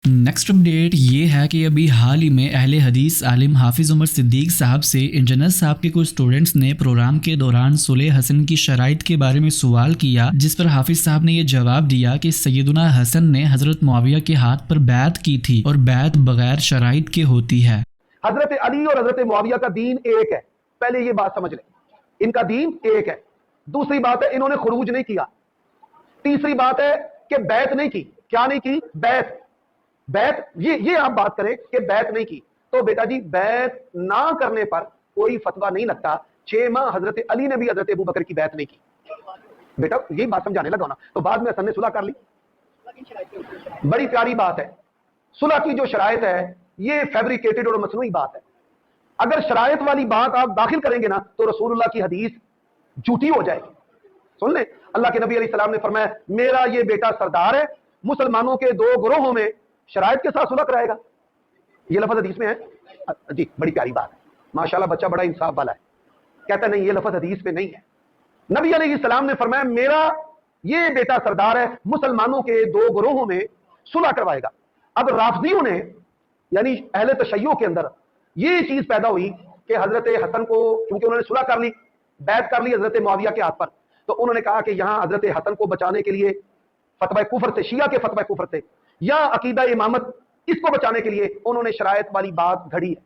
Next update یہ ہے کہ ابھی حال ہی میں اہل حدیث عالم حافظ عمر صدیق صاحب سے انجینئر صاحب کے کچھ سٹوڈنٹس نے پروگرام کے دوران صلح حسن کی شرائط کے بارے میں سوال کیا، جس پر حافظ صاحب نے یہ جواب دیا کہ سیدنا حسن نے حضرت معاویہ کے ہاتھ پر بیعت کی تھی اور بیعت بغیر شرائط کے ہوتی ہے۔ حضرت علی اور حضرت معاویہ کا دین ایک ہے، پہلے یہ بات سمجھ لیں، ان کا دین ایک ہے۔ دوسری بات ہے انہوں نے خروج نہیں کیا۔ تیسری بات ہے کہ بیعت نہیں کی۔ کیا نہیں کی؟ بیعت یہ آپ بات کریں کہ بیعت نہیں کی، تو بیٹا جی بیعت نہ کرنے پر کوئی فتویٰ نہیں لگتا۔ 6 ماہ حضرت علی نے بھی حضرت ابو بکر کی بیعت نہیں کی۔ بیٹا یہی بات سمجھانے لگا نا، تو بعد میں حسن نے صلح کر لی۔ بڑی پیاری بات ہے، صلح کی جو شرائط ہے یہ فیبریکیٹڈ اور مصنوعی بات ہے۔ اگر شرائط والی بات آپ داخل کریں گے نا تو رسول اللہ کی حدیث جھوٹی ہو جائے گی۔ سن لیں، اللہ کے نبی علیہ السلام نے فرمایا میرا یہ بیٹا سردار ہے، مسلمانوں کے 2 گروہوں میں شرائط کے ساتھ صلح کرائے گا۔ یہ لفظ حدیث میں ہے جی، بڑی پیاری بات ہے، ماشاءاللہ بچہ بڑا انصاف والا ہے، کہتا نہیں یہ لفظ حدیث میں نہیں ہے۔ نبی علیہ السلام نے فرمایا میرا یہ بیٹا سردار ہے، مسلمانوں کے 2 گروہوں میں صلح کروائے گا۔ اب رافضیوں نے یعنی اہل تشیع کے اندر یہ چیز پیدا ہوئی کہ حضرت حسن کو چونکہ انہوں نے صلح کر لی، بیعت کر لی حضرت معاویہ کے ہاتھ پر، تو انہوں نے کہا کہ یہاں حضرت حسن کو بچانے کے لیے فتوی کفر سے، شیعہ کے فتوی کفر سے یا عقیدہ امامت، اس کو بچانے کے لیے انہوں نے شرائط والی بات گھڑی ہے۔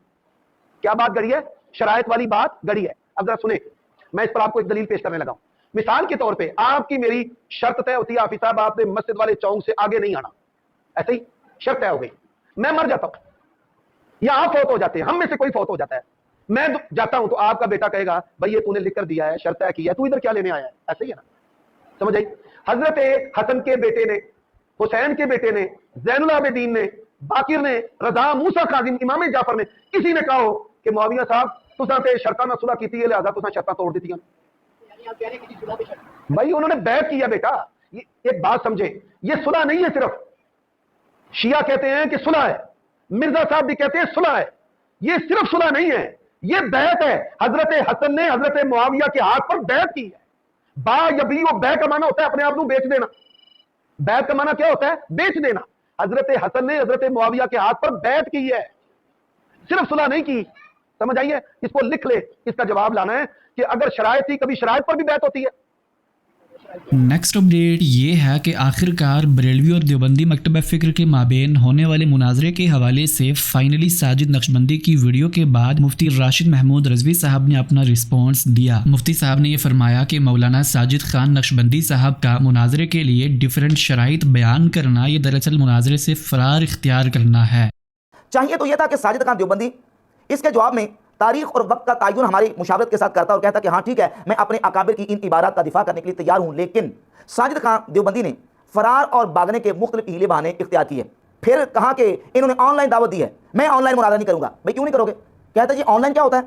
کیا بات گھڑی ہے؟ شرائط والی بات گھڑی ہے۔ اب ذرا سنیں، میں اس پر آپ کو ایک دلیل پیش کرنے لگا ہوں۔ مثال کے طور پہ آپ کی میری شرط طے ہوتی ہے حافظ صاحب آپ نے مسجد والے چونک سے آگے نہیں آنا، ایسے ہی شرط طے ہو گئی، میں مر جاتا ہوں یا آپ فوت ہو جاتے ہیں، ہم میں سے کوئی فوت ہو جاتا ہے، میں جاتا ہوں تو آپ کا بیٹا کہے گا بھائی یہ تو نے لکھ کر دیا ہے، شرط طے کی ہے، تو ادھر کیا لینے آیا ہے؟ ایسے ہی ہے نا، سمجھ آئی؟ حضرت حسن کے بیٹے نے، حسین کے بیٹے نے، زین العابدین نے، باقر نے، رضا، موسیٰ کاظم، امام جعفر نے کسی نے کہا ہو کہ معاویہ صاحب تساں تے شرطاں نہ صلح کیتی ہے لہذا تساں شرطاں توڑ دیتی ہیں؟ بھائی انہوں نے بیعت کیا بیٹا، ایک بات سمجھیں، یہ صلح نہیں ہے صرف، شیعہ کہتے ہیں کہ صلح ہے، مرزا صاحب بھی کہتے ہیں صلح ہے، یہ صرف صلح نہیں ہے، یہ بیعت ہے۔ حضرت حسن نے حضرت معاویہ کے ہاتھ پر بیعت کی ہے۔ با یبیع، بیع کا معنی ہوتا ہے اپنے آپ کو بیچ دینا، بیعت کا معنی کیا ہوتا ہے؟ بیچ دینا۔ حضرت حسن نے حضرت معاویہ کے ہاتھ پر بیعت کی ہے، صرف صلح نہیں کی۔ سمجھ آئیے؟ اس کو لکھ لے، اس کا جواب لانا ہے کہ اگر شرائط تھی، کبھی شرائط پر بھی بیعت ہوتی ہے۔ نیکسٹ اپڈیٹ یہ ہے کہ آخرکار بریلوی اور دیوبندی مکتبہ فکر کے مابین ہونے والے مناظرے کے حوالے سے فائنلی ساجد نقشبندی کی ویڈیو کے بعد مفتی راشد محمود رضوی صاحب نے اپنا رسپانس دیا۔ مفتی صاحب نے یہ فرمایا کہ مولانا ساجد خان نقشبندی صاحب کا مناظرے کے لیے ڈیفرنٹ شرائط بیان کرنا یہ دراصل مناظرے سے فرار اختیار کرنا ہے۔ چاہیے تو یہ تھا کہ ساجد خان دیوبندی اس کے جواب میں تاریخ اور وقت کا تعین ہماری مشاورت کے ساتھ کرتا اور کہتا کہ ہاں ٹھیک ہے میں اپنے اکابر کی ان عبارات کا دفاع کرنے کے لیے تیار ہوں، لیکن ساجد خان دیوبندی نے فرار اور بھاگنے کے مختلف ہیلے بہانے اختیار کیے۔ پھر کہا کہ انہوں نے آن لائن دعوت دی ہے، میں آن لائن مناظرہ نہیں کروں گا۔ بھائی کیوں نہیں کرو گے؟ کہتا جی آن لائن کیا ہوتا ہے؟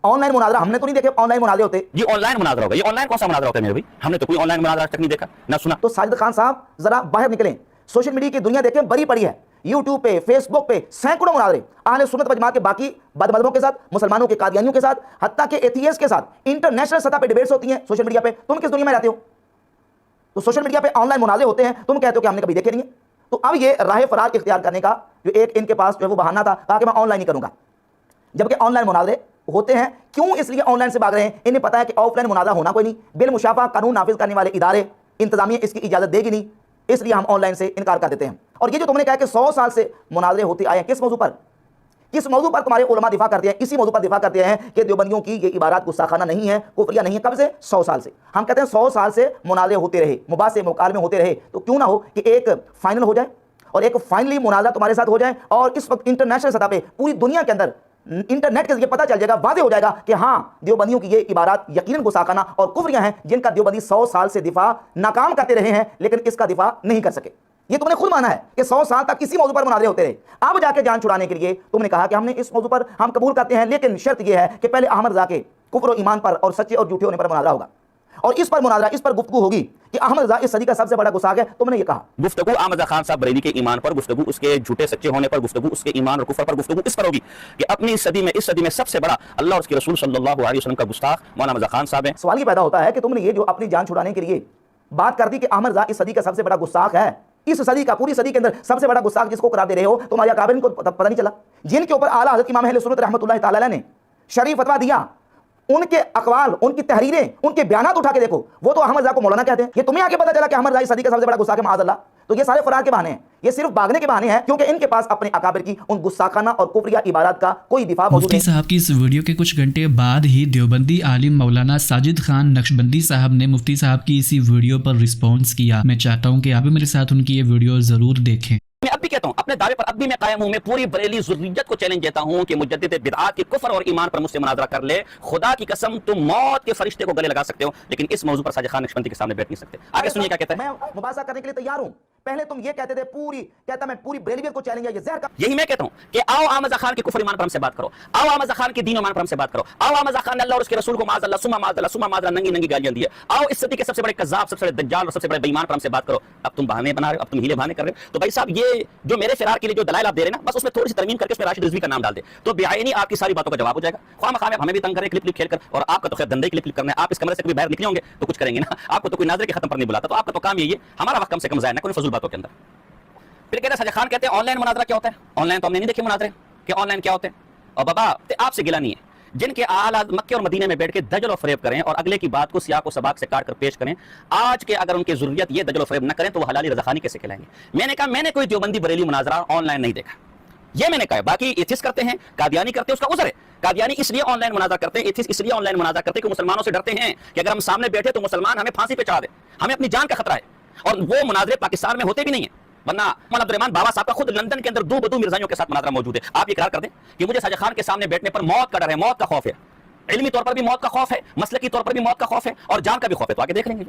آن لائن مناظرہ ہم نے تو نہیں دیکھے آن لائن مناظرے ہوتے۔ جی آن لائن مناظرہ ہوگا، یہ آن لائن کون سا مناظرہ ہوتا ہے میرے بھائی؟ ہم نے تو کوئی آن لائن مناظرہ تک نہیں دیکھا نہ سنا۔ تو ساجد خان صاحب ذرا باہر نکلیں، سوشل میڈیا کی دنیا دیکھیں، بری پڑی ہے، یوٹیوب پہ، فیس بک پہ سینکڑوں مناظرے اہل سنت و جماعت کے باقی بد مذہبوں کے ساتھ، مسلمانوں کے قادیانیوں کے ساتھ، حتیٰ کہ ایتھیسٹ کے ساتھ انٹرنیشنل سطح پہ ڈیبیٹس ہوتی ہیں سوشل میڈیا پہ۔ تم کس دنیا میں رہتے ہو؟ تو سوشل میڈیا پہ آن لائن مناظرے ہوتے ہیں، تم کہتے ہو کہ ہم نے کبھی دیکھے نہیں ہیں۔ تو اب یہ راہ فرار اختیار کرنے کا جو ایک ان کے پاس جو ہے وہ بہانہ تھا، کہا کہ میں آن لائن نہیں کروں گا، جبکہ آن لائن مناظرے ہوتے ہیں۔ کیوں اس لیے آن لائن سے بھاگ رہے ہیں؟ انہیں پتا ہے کہ آف لائن مناظرہ ہونا کوئی نہیں، بالمشافہ قانون نافذ کرنے والے ادارے، انتظامیہ اس کی اجازت دے گی نہیں، اس لیے ہم آن لائن سے انکار کر دیتے ہیں۔ اور یہ جو تم نے کہا کہ 100 سال سے مناظرے ہوتے آئے ہیں، کس موضوع پر؟ کس موضوع پر تمہارے علماء دفاع کرتے ہیں؟ اسی موضوع پر دفاع کرتے ہیں کہ دیوبندیوں کی یہ عبارات گستاخانہ نہیں ہے، کفریہ نہیں ہے۔ کب سے؟ 100 سال سے۔ ہم کہتے ہیں 100 سال سے مناظرے ہوتے رہے، مباحثے مکالمے ہوتے رہے، تو کیوں نہ ہو کہ ایک فائنل ہو جائے اور ایک فائنلی مناظرہ تمہارے ساتھ ہو جائے، اور اس وقت انٹرنیشنل سطح پہ پوری دنیا کے اندر انٹرنیٹ کے ذریعے پتہ چل جائے گا، واضح ہو جائے گا کہ ہاں دیوبندیوں کی یہ عبارات یقیناً گستاخانہ اور کفریہ ہیں، جن کا دیوبندی 100 سال سے دفاع ناکام کرتے رہے ہیں، لیکن اس کا دفاع نہیں کر سکے۔ یہ تم نے خود مانا ہے کہ 100 سال تک اسی موضوع پر مناظرے ہوتے رہے۔ اب جا کے جان چھڑانے کے لیے تم نے کہا کہ ہم نے اس موضوع پر ہم قبول کرتے ہیں، لیکن شرط یہ ہے کہ پہلے احمد رضا کے کفر و ایمان پر اور سچے اور جھوٹے ہونے پر مناظرہ ہوگا، اور اس پر مناظرہ، اس پر گفتگو ہوگی کہ احمد رضا اس صدی کا سب سے بڑا گستاخ ہے۔ تم نے یہ کہا گفتگو احمد رضا خان صاحب بریلی کے ایمان پر، گفتگو اس کے جھوٹے سچے ہونے پر، گفتگو اس کے ایمان اور کفر پر، گفتگو اس پر ہوگی کہ اپنی اس صدی میں سب سے بڑا اللہ اور اس کے رسول صلی اللہ علیہ وسلم کا گستاخ مولانا رضا خان صاحب ہیں۔ سوال یہ پیدا ہوتا ہے کہ تم نے یہ جو اپنی جان چھڑانے کے لیے بات کر دی کہ احمد رضا اس صدی کا سب سے بڑا گستاخ ہے، اس صدی کا پوری صدی کے اندر سب سے بڑا گستاخ جس کو قرار دے رہے ہو تمہارے اکابرین کو پتہ نہیں چلا، جن کے اوپر اعلیٰ حضرت امام اہل سنت رحمۃ اللہ تعالی علیہ نے شریف فتویٰ دیا، ان کے اقوال، ان کی تحریریں، ان کے بیانات اٹھا کے دیکھو، وہ تو احمد رضا کو مولانا کہتے ہیں۔ یہ تمہیں آگے پتہ چلا کہ احمد رضا صدی کا سب سے بڑا گستاخ ہے معاذ اللہ؟ تو یہ سارے فرار کے بہانے ہیں، یہ صرف بھاگنے کے بہانے ہیں، کیونکہ ان کے پاس اپنے اکابر کی ان گستاخانہ اور کفریہ عبارات کا کوئی دفاع موجود مفتی نہیں۔ صاحب کی اس ویڈیو کے کچھ گھنٹے بعد ہی دیوبندی عالم مولانا ساجد خان نقشبندی صاحب نے مفتی صاحب کی اسی ویڈیو پر رسپانس کیا۔ میں چاہتا ہوں کہ آپ بھی میرے ساتھ ان کی یہ ویڈیو ضرور دیکھیں۔ میں اب بھی کہتا ہوں، اپنے دعوے پر اب بھی میں قائم ہوں، میں پوری بریلی ذریت کو چیلنج دیتا ہوں کہ مجدد بدعات کی کفر اور ایمان پر مجھ سے مناظرہ کر لے۔ خدا کی قسم تم موت کے فرشتے کو گلے لگا سکتے ہو، لیکن اس موضوع پر ساجد خان نقشبندی کے سامنے بیٹھ نہیں سکتے۔ آگے سنیے کیا کہتا ہے۔ میں مباحثہ کرنے کے لیے تیار ہوں۔ پہلے تم یہ کہتے تھے کہتا میں پوری بریلویت کو چیلنج ہے، یہ زہر کا۔ یہی میں کہتا ہوں کہ آؤ احمد خان کے کفر ایمان پر ہم سے بات کرو، آؤ احمد خان کے دین و ایمان پر ہم سے بات کرو، آؤ احمد خان نے اللہ اور اس کے رسول کو معاذ اللہ ثم معاذ اللہ ثم معاذ اللہ ننگی گالیاں دی ہے، آؤ اس صدی کے سب سے بڑے کذاب، سب سے بڑے دجال اور سب سے بڑے بے ایمان پر ہم سے بات کرو۔ اب تم بہانے بنا رہے ہو، اب تم ہیلے بہانے کر رہے ہو۔ تو بھائی صاحب یہ جو میرے فرار کے لیے جو دلائل آپ دے رہے ہیں نا، بس اس میں تھوڑی سی ترمیم کر کے اس میں راشد رضوی کا نام ڈال دے تو بعینی آپ کی ساری باتوں کا جواب ہو جائے گا۔ خواہ مخواہ ہمیں بھی تنگ کریں کلپ کھیل کر، اور آپ کا تو خیر دندے کلپ کرنا ہے، آپ اس کمرے سے کبھی باہر نکلے ہوں گے تو کچھ کریں گے نا، آپ کو تو کوئی ناظر کے ختم پر نہیں بلاتا، تو آپ کا تو کام یہی ہے ہمارا وقت کم سے کم ضائع نہ کریں فضول باتوں کے اندر۔ پھر کہتے ہیں ساجد خان کہتے ہیں آن لائن مناظرہ کیا ہوتا ہے؟ آن لائن تو ہم نے نہیں دیکھے مناظرے کہ آن لائن کیا ہوتے ہیں، اور بابا آپ سے گلا نہیں ہے جن کے اعلیٰ مکے اور مدینے میں بیٹھ کے دجل و فریب کریں اور اگلے کی بات کو سیاق و سباق سے کاٹ کر پیش کریں، آج کے اگر ان کی ضروریت یہ دجل و فریب نہ کریں تو وہ حلالی رضاخانی کیسے کہلائیں گے؟ میں نے کہا میں نے کوئی دیوبندی بریلی مناظرہ آن لائن نہیں دیکھا، یہ میں نے کہا ہے۔ باقی ایتھس کرتے ہیں، قادیانی کرتے ہیں، اس کا عذر ہے۔ قادیانی اس لیے آن لائن مناظرہ کرتے ہیں، ایتھس اس لیے آن لائن مناظرہ کرتے ہیں کہ مسلمانوں سے ڈرتے ہیں کہ اگر ہم سامنے بیٹھے تو مسلمان ہمیں پھانسی پہ چڑھا دے، ہمیں اپنی جان کا خطرہ ہے، اور وہ مناظرے پاکستان میں ہوتے بھی نہیں ہیں، ورنہ مولانا عبد الرحمان بابا صاحب کا خود لندن کے اندر دو بدو مرزائیوں کے ساتھ مناظرہ موجود ہے۔ آپ یہ اقرار کر دیں کہ مجھے ساجد خان کے سامنے بیٹھنے پر موت کا ڈر ہے، موت کا خوف ہے، علمی طور پر بھی موت کا خوف ہے، مسلکی طور پر بھی موت کا خوف ہے، اور جان کا بھی خوف ہے، تو آگے دیکھ لیں گے۔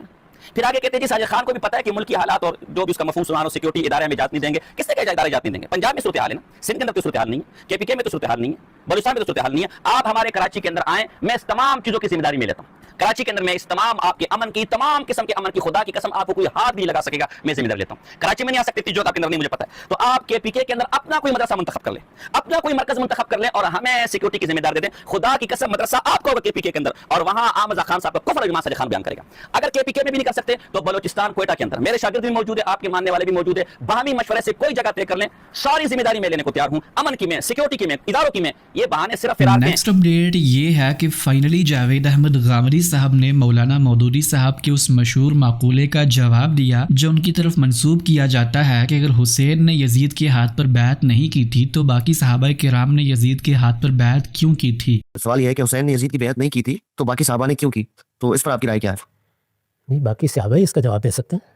پھر آگے کہتے ہیں جی ساجد خان کو بھی پتہ ہے کہ ملکی حالات اور جو بھی اس کا مفہوم سنا رہا سیکورٹی ادارے ہمیں اجازت نہیں دیں گے۔ کس نے کہا ادارے اجازت نہیں دیں گے؟ پنجاب میں صورتحال ہے نا، سندھ کے اندر تو صورتحال نہیں ہے، کے پی کے میں تو صورتحال نہیں ہے، بلوچستان میں تو صورتحال نہیں ہے۔ آپ ہمارے کراچی کے اندر آئیں، میں اس تمام چیزوں کی ذمہ داری میں لیتا ہوں۔ کراچی کے اندر میں اس تمام آپ کے امن کی، تمام قسم کے امن کی، خدا کی قسم آپ کو کوئی ہاتھ بھی لگا سکے گا، میں ذمہ داری لیتا ہوں۔ کراچی میں نہیں آ سکتے تیجوت آپ کے اندر نہیں، مجھے پتہ ہے، تو آپ کے پی کے اندر اپنا کوئی مدرسہ منتخب کر لیں، اپنا کوئی مرکز منتخب کر لیں اور ہمیں سیکورٹی کی ذمہ داری دے دیں۔ خدا کی قسم مدرسہ آپ کو ہوگا کے پی کے اندر، اور وہاں احمد خان صاحب کا کفر اجماع ساجد خان بیان کرے گا۔ اگر کے پی کے میں بھی نہیں کر سکتے تو بلوچستان کوئٹہ کے اندر میرے شاگرد بھی موجود ہے، آپ کے ماننے والے بھی موجود ہے، باہمی مشورے سے کوئی جگہ طے کر لیں، ساری ذمہ داری میں لینے کو تیار ہوں، امن کی میں، سیکورٹی کی میں، اداروں کی میں۔ یہ بہانے صرف فرار کے ہیں۔ نیکسٹ اپڈیٹ یہ ہے کہ فائنلی جاوید احمد غامدی صاحب نے مولانا مودودی صاحب کے اس مشہور مقولے کا جواب دیا جو ان کی طرف منسوب کیا جاتا ہے کہ اگر حسین نے یزید کے ہاتھ پر بیعت نہیں کی تھی تو باقی صحابہ کرام نے یزید کے ہاتھ پر بیعت کیوں کی تھی؟ سوال یہ ہے کہ حسین نے یزید کی بیعت نہیں کی تھی تو باقی صحابہ نے کیوں کی؟ تو اس پر آپ کی رائے کیا ہے؟ باقی صحابہ ہی اس کا جواب دے سکتے ہیں،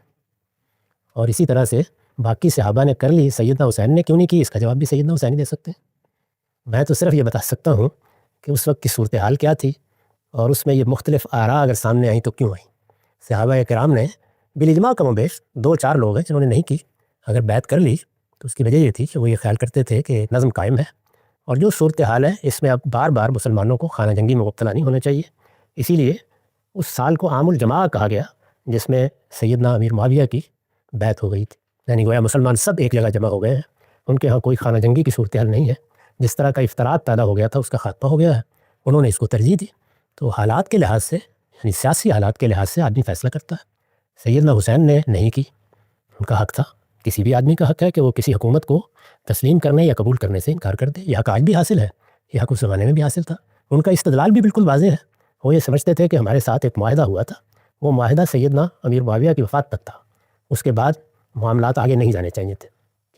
اور اسی طرح سے باقی صحابہ نے کر لی، سیدنا حسین نے کیوں نہیں کی، اس کا جواب بھی سیدنا حسین ہی دے سکتے ہیں۔ میں تو صرف یہ بتا سکتا ہوں کہ اس وقت کی صورتحال کیا تھی، اور اس میں یہ مختلف آراء اگر سامنے آئیں تو کیوں آئیں۔ صحابہ کرام نے بالاجماع کم و بیش 2-4 لوگ ہیں جنہوں نے نہیں کی، اگر بیعت کر لی تو اس کی وجہ یہ تھی کہ وہ یہ خیال کرتے تھے کہ نظم قائم ہے، اور جو صورتحال ہے اس میں اب بار بار مسلمانوں کو خانہ جنگی میں مبتلا نہیں ہونا چاہیے۔ اسی لیے اس سال کو عام الجماع کہا گیا، جس میں سیدنا امیر معاویہ کی بیعت ہو گئی تھی، یعنی گویا مسلمان سب ایک جگہ جمع ہو گئے ہیں، ان کے ہاں کوئی خانہ جنگی کی صورتحال نہیں ہے۔ جس طرح کا افتراض پیدا ہو گیا تھا اس کا خاتمہ ہو گیا ہے، انہوں نے اس کو ترجیح دی۔ تو حالات کے لحاظ سے، یعنی سیاسی حالات کے لحاظ سے آدمی فیصلہ کرتا ہے۔ سیدنا حسین نے نہیں کی، ان کا حق تھا، کسی بھی آدمی کا حق ہے کہ وہ کسی حکومت کو تسلیم کرنے یا قبول کرنے سے انکار کر دے، یہ حق آج بھی حاصل ہے، یہ حق اس زمانے میں بھی حاصل تھا۔ ان کا استدلال بھی بالکل واضح ہے، وہ یہ سمجھتے تھے کہ ہمارے ساتھ ایک معاہدہ ہوا تھا، وہ معاہدہ سیدنا امیر معاویہ کی وفات تک تھا، اس کے بعد معاملات آگے نہیں جانے چاہیے تھے،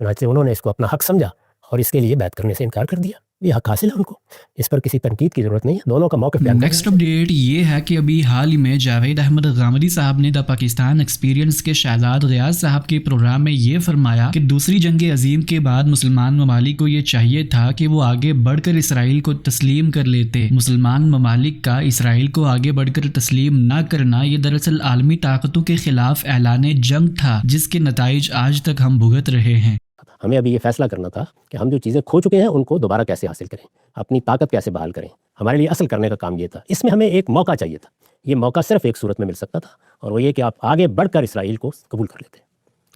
چنانچہ انہوں نے اس کو اپنا حق سمجھا اور اس کے لیے بیعت کرنے سے انکار کر دیا۔ یہ حق حاصل ہے ان کو، اس پر کسی تنقید کی ضرورت نہیں ہے، دونوں کا موقف بیان کرنا ہے۔ نیکسٹ اپڈیٹ یہ ہے کہ ابھی حال ہی میں جاوید احمد غامدی صاحب نے دا پاکستان ایکسپیرینس کے شہزاد غیاث صاحب کے پروگرام میں یہ فرمایا کہ دوسری جنگ عظیم کے بعد مسلمان ممالک کو یہ چاہیے تھا کہ وہ آگے بڑھ کر اسرائیل کو تسلیم کر لیتے۔ مسلمان ممالک کا اسرائیل کو آگے بڑھ کر تسلیم نہ کرنا یہ دراصل عالمی طاقتوں کے خلاف اعلان جنگ تھا، جس کے نتائج آج تک ہم بھگت رہے ہیں۔ ہمیں ابھی یہ فیصلہ کرنا تھا کہ ہم جو چیزیں کھو چکے ہیں ان کو دوبارہ کیسے حاصل کریں، اپنی طاقت کیسے بحال کریں۔ ہمارے لیے اصل کرنے کا کام یہ تھا، اس میں ہمیں ایک موقع چاہیے تھا۔ یہ موقع صرف ایک صورت میں مل سکتا تھا، اور وہ یہ کہ آپ آگے بڑھ کر اسرائیل کو قبول کر لیتے،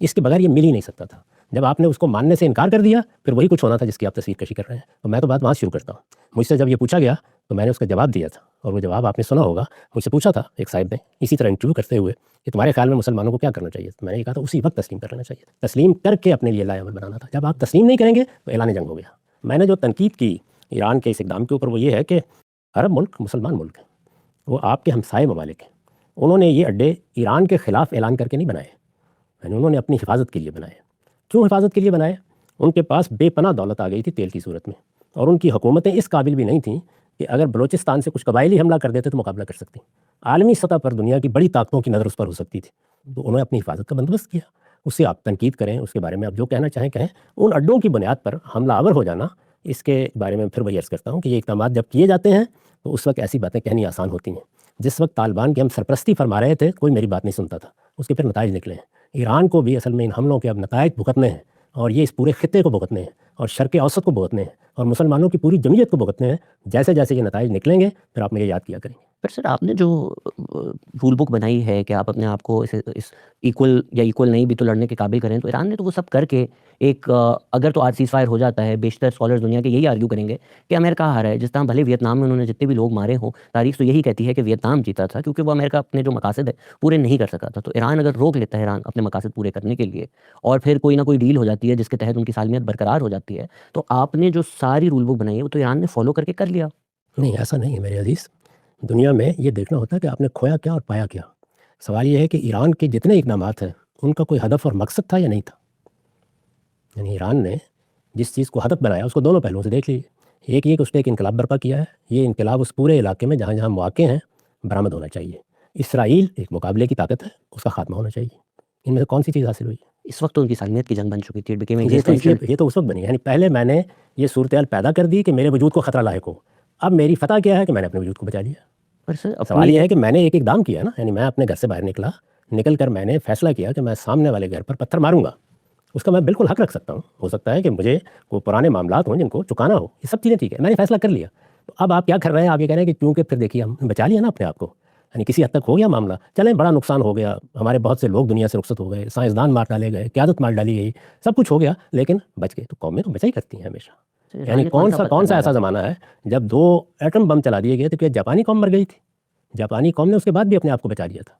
اس کے بغیر یہ مل ہی نہیں سکتا تھا۔ جب آپ نے اس کو ماننے سے انکار کر دیا پھر وہی کچھ ہونا تھا جس کی آپ تصویر کشی کر رہے ہیں۔ تو میں تو بات وہاں شروع کرتا ہوں۔ مجھ سے جب یہ پوچھا گیا تو میں نے اس کا جواب دیا تھا، اور وہ جواب آپ نے سنا ہوگا، مجھ سے پوچھا تھا ایک صاحب نے اسی طرح انٹرویو کرتے ہوئے کہ تمہارے خیال میں مسلمانوں کو کیا کرنا چاہیے، تو میں نے یہ کہا تھا اسی وقت تسلیم کر لینا چاہیے، تسلیم کر کے اپنے لیے لائحہ عمل بنانا تھا۔ جب آپ تسلیم نہیں کریں گے تو اعلان جنگ ہو گیا۔ میں نے جو تنقید کی ایران کے اس اقدام کے اوپر وہ یہ ہے کہ عرب ملک مسلمان ملک ہیں، وہ آپ کے ہمسائے ممالک ہیں، انہوں نے یہ اڈے ایران کے خلاف اعلان کر کے نہیں بنائے، یعنی انہوں نے اپنی حفاظت کے لیے بنائے۔ کیوں حفاظت کے لیے بنائے؟ ان کے پاس بے پناہ دولت آ گئی تھی تیل کی صورت میں، اور ان کی حکومتیں اس قابل بھی نہیں تھیں کہ اگر بلوچستان سے کچھ قبائلی حملہ کر دیتے تو مقابلہ کر سکتی، عالمی سطح پر دنیا کی بڑی طاقتوں کی نظر اس پر ہو سکتی تھی، تو انہوں نے اپنی حفاظت کا بندوبست کیا۔ اس سے آپ تنقید کریں، اس کے بارے میں آپ جو کہنا چاہیں کہیں، ان اڈوں کی بنیاد پر حملہ آور ہو جانا، اس کے بارے میں پھر وہی عرض کرتا ہوں کہ یہ اقدامات جب کیے جاتے ہیں تو اس وقت ایسی باتیں کہنی آسان ہوتی ہیں۔ جس وقت طالبان کی ہم سرپرستی فرما رہے تھے کوئی میری بات نہیں سنتا تھا، اس کے پھر نتائج نکلے ہیں۔ ایران کو بھی اصل میں ان حملوں کے اب نتائج بھگتنے ہیں، اور یہ اس پورے خطے کو بھگتنے ہیں، اور شرق اوسط کو بھگتنے ہیں، اور مسلمانوں کی پوری جمعیت کو بھگتنے ہیں۔ جیسے جیسے یہ نتائج نکلیں گے پھر آپ مجھے یاد کیا کریں گے۔ پر سر آپ نے جو رول بک بنائی ہے کہ آپ اپنے آپ کو اس ایکول یا ایکول نہیں بھی تو لڑنے کے قابل کریں، تو ایران نے تو وہ سب کر کے ایک اگر تو آج سیز فائر ہو جاتا ہے، بیشتر اسکالرز دنیا کے یہی آرگیو کریں گے کہ امریکہ ہارا ہے۔ جس طرح بھلے ویتنام میں انہوں نے جتنے بھی لوگ مارے ہوں، تاریخ تو یہی کہتی ہے کہ ویتنام جیتا تھا کیونکہ وہ امریکہ اپنے جو مقاصد ہے پورے نہیں کر سکا تھا۔ تو ایران اگر روک لیتا ہے ایران اپنے مقاصد پورے کرنے کے لیے، اور پھر کوئی نہ کوئی ڈیل ہو جاتی ہے جس کے تحت ان کی سالمیت برقرار ہو جاتی ہے، تو آپ نے جو ساری رول بک بنائی ہے وہ تو ایران نے فالو کر کے کر لیا۔ نہیں، ایسا نہیں ہے میرے عزیز۔ دنیا میں یہ دیکھنا ہوتا ہے کہ آپ نے کھویا کیا اور پایا کیا۔ سوال یہ ہے کہ ایران کے جتنے اقدامات ہیں ان کا کوئی ہدف اور مقصد تھا یا نہیں تھا؟ یعنی ایران نے جس چیز کو ہدف بنایا اس کو دونوں پہلوؤں سے دیکھ لیجیے۔ ایک یہ کہ اس نے ایک انقلاب برپا کیا ہے، یہ انقلاب اس پورے علاقے میں جہاں جہاں مواقع ہیں برآمد ہونا چاہیے۔ اسرائیل ایک مقابلے کی طاقت ہے، اس کا خاتمہ ہونا چاہیے۔ ان میں سے کون سی چیز حاصل ہوئی؟ اس وقت تو ان کی سالمیت کی جنگ بن چکی تھی۔ یہ تو اس وقت بنی، یعنی پہلے میں نے یہ صورتحال پیدا کر دی کہ میرے وجود کو خطرہ لاحق ہو، اب میری فتح کیا ہے کہ میں نے اپنے وجود کو بچا لیا۔ پر سر سوال یہ ہے کہ میں نے ایک اقدام کیا نا، یعنی میں اپنے گھر سے باہر نکل کر میں نے فیصلہ کیا کہ میں سامنے والے گھر پر پتھر ماروں گا، اس کا میں بالکل حق رکھ سکتا ہوں۔ ہو سکتا ہے کہ مجھے کوئی پرانے معاملات ہوں جن کو چکانا ہو، یہ سب چیزیں ٹھیک ہے، میں نے فیصلہ کر لیا۔ تو اب آپ کیا کر رہے ہیں؟ آپ یہ کہہ رہے ہیں کہ کیونکہ پھر دیکھیے ہم نے بچا لیا نا اپنے آپ کو، یعنی کسی حد تک ہو گیا معاملہ، چلیں بڑا نقصان ہو گیا، ہمارے بہت سے لوگ دنیا سے رخصت ہو گئے، سائنسدان مار ڈالے گئے، قیادت مار ڈالی گئی، سب کچھ ہو گیا لیکن بچ گئے۔ تو قومیں تو بچا ہی کرتی ہیں ہمیشہ۔ یعنی کون سا ایسا زمانہ ہے جب 2 ایٹم بم چلا دیے گئے تو کیا جاپانی قوم مر گئی تھی؟ جاپانی قوم نے اس کے بعد بھی اپنے آپ کو بچا لیا تھا۔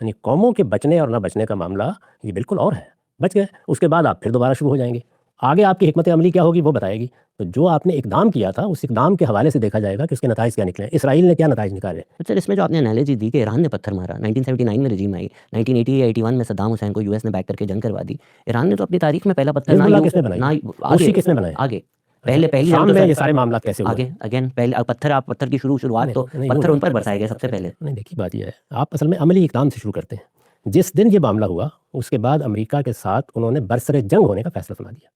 یعنی قوموں کے بچنے اور نہ بچنے کا معاملہ یہ بالکل اور ہے، بچ گئے، اس کے بعد آپ پھر دوبارہ شروع ہو جائیں گے۔ آگے آپ کی حکمت عملی کیا ہوگی وہ بتائے گی۔ تو جو آپ نے اقدام کیا تھا اس اقدام کے حوالے سے دیکھا جائے گا کہ اس کے نتائج کیا نکلے۔ اسرائیل نے کیا نتائج نکالے؟ سر اس میں جو آپ نے انالوجی دی کہ ایران نے پتھر مارا، 1979 میں رجیم آئی، 1980 یا 81 میں صدام حسین کو US نے بیک کر کے جنگ کروا دی۔ ایران نے تو اپنی تاریخ میں پہلا پتھر کس نے بنایا؟ آگے پہلی شام میں یہ سارے معاملات کیسے ہوئے؟ آگے اگین پہلے پتھر کی شروعات تو پتھر ان پر برسائے گئے سب سے پہلے۔ نہیں، دیکھیے بات یہ ہے، آپ اصل میں عملی اقدام سے شروع کرتے ہیں۔ جس دن یہ معاملہ ہوا اس کے بعد امریکہ کے ساتھ انہوں نے برسر جنگ ہونے کا فیصلہ سنا دیا۔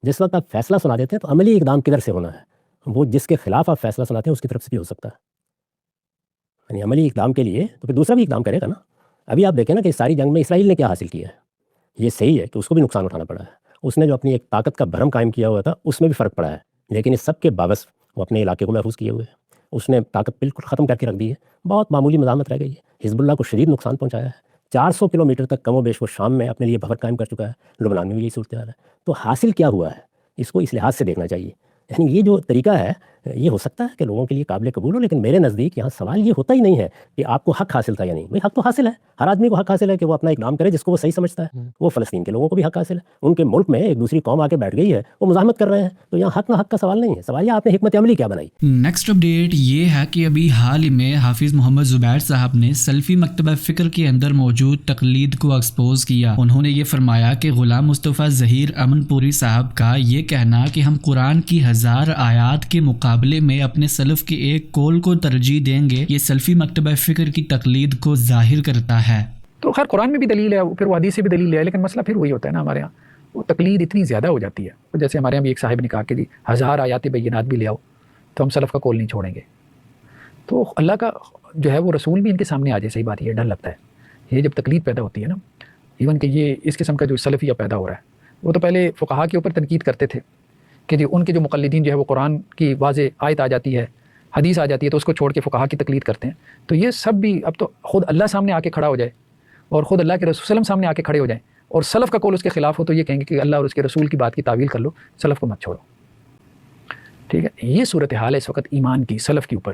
جس وقت آپ فیصلہ سنا دیتے ہیں تو عملی اقدام کدھر سے ہونا ہے؟ وہ جس کے خلاف آپ فیصلہ سناتے ہیں اس کی طرف سے بھی ہو سکتا ہے۔ یعنی عملی اقدام کے لیے تو پھر دوسرا بھی اقدام کرے گا نا۔ ابھی آپ دیکھیں نا کہ اس ساری جنگ میں اسرائیل نے کیا حاصل کیا ہے۔ یہ صحیح ہے کہ اس کو بھی نقصان اٹھانا پڑا ہے، اس نے جو اپنی ایک طاقت کا بھرم قائم کیا ہوا تھا اس میں بھی فرق پڑا ہے، لیکن اس سب کے باوجود وہ اپنے علاقے کو محفوظ کیے ہوئے ہے۔ اس نے طاقت بالکل ختم کر کے رکھ دی ہے، بہت معمولی مزاحمت رہ گئی ہے۔ حزب اللہ کو شدید نقصان پہنچایا ہے، 400 کلومیٹر تک کم و بیش وہ شام میں اپنے لیے بفر قائم کر چکا ہے، لبنان میں بھی یہی صورتحال ہے۔ تو حاصل کیا ہوا ہے اس کو اس لحاظ سے دیکھنا چاہیے۔ یعنی یہ جو طریقہ ہے یہ ہو سکتا ہے کہ لوگوں کے لیے قابل قبول ہو، لیکن میرے نزدیک یہاں سوال یہ ہوتا ہی نہیں ہے کہ آپ کو حق حاصل تھا یا نہیں۔ بھائی حق تو حاصل ہے، ہر آدمی کو حق حاصل ہے کہ وہ اپنا اقدام کرے جس کو وہ صحیح سمجھتا ہے۔ وہ فلسطین کے لوگوں کو بھی حق حاصل ہے، ان کے ملک میں ایک دوسری قوم آ کے بیٹھ گئی ہے، وہ مزاحمت کر رہے ہیں، تو یہاں حق نہ حق کا سوال نہیں ہے، سوال یہ آپ نے حکمت عملی کیا بنائی۔ نیکسٹ اپڈیٹ یہ ہے کہ ابھی حال ہی میں حافظ محمد زبیر صاحب نے سلفی مکتبہ فکر کے اندر موجود تقلید کو ایکسپوز کیا۔ انہوں نے یہ فرمایا کہ غلام مصطفیٰ ظہیر امن پوری صاحب کا یہ کہنا کہ ہم قرآن کی 1000 آیات کے مقابلے میں اپنے سلف کے ایک قول کو ترجیح دیں گے، یہ سلفی مکتبہ فکر کی تقلید کو ظاہر کرتا ہے۔ تو خیر قرآن میں بھی دلیل ہے، پھر وہ حدیث سے بھی دلیل ہے، لیکن مسئلہ پھر وہی ہوتا ہے نا، ہمارے یہاں وہ تقلید اتنی زیادہ ہو جاتی ہے۔ جیسے ہمارے یہاں بھی ایک صاحب نے کہا کہ جی 1000 آیات بینات بھی لے آؤ تو ہم سلف کا قول نہیں چھوڑیں گے۔ تو اللہ کا جو ہے وہ رسول بھی ان کے سامنے آ جائے، صحیح بات یہ ڈر لگتا ہے یہ جب تقلید پیدا ہوتی ہے نا، ایون کہ یہ اس قسم کا جو سلفیہ پیدا ہو رہا ہے۔ وہ تو پہلے فقہا کے اوپر تنقید کرتے تھے کہ جی ان کے جو مقلدین جو ہے وہ قرآن کی واضح آیت آ جاتی ہے، حدیث آ جاتی ہے تو اس کو چھوڑ کے فقہا کی تقلید کرتے ہیں۔ تو یہ سب بھی اب تو خود اللہ سامنے آ کے کھڑا ہو جائے اور خود اللہ کے رسول صلی اللہ علیہ وسلم سامنے آ کے کھڑے ہو جائیں اور سلف کا قول اس کے خلاف ہو تو یہ کہیں گے کہ اللہ اور اس کے رسول کی بات کی تعویل کر لو، سلف کو مت چھوڑو۔ ٹھیک ہے، یہ صورتحال ہے اس وقت ایمان کی، سلف کے اوپر.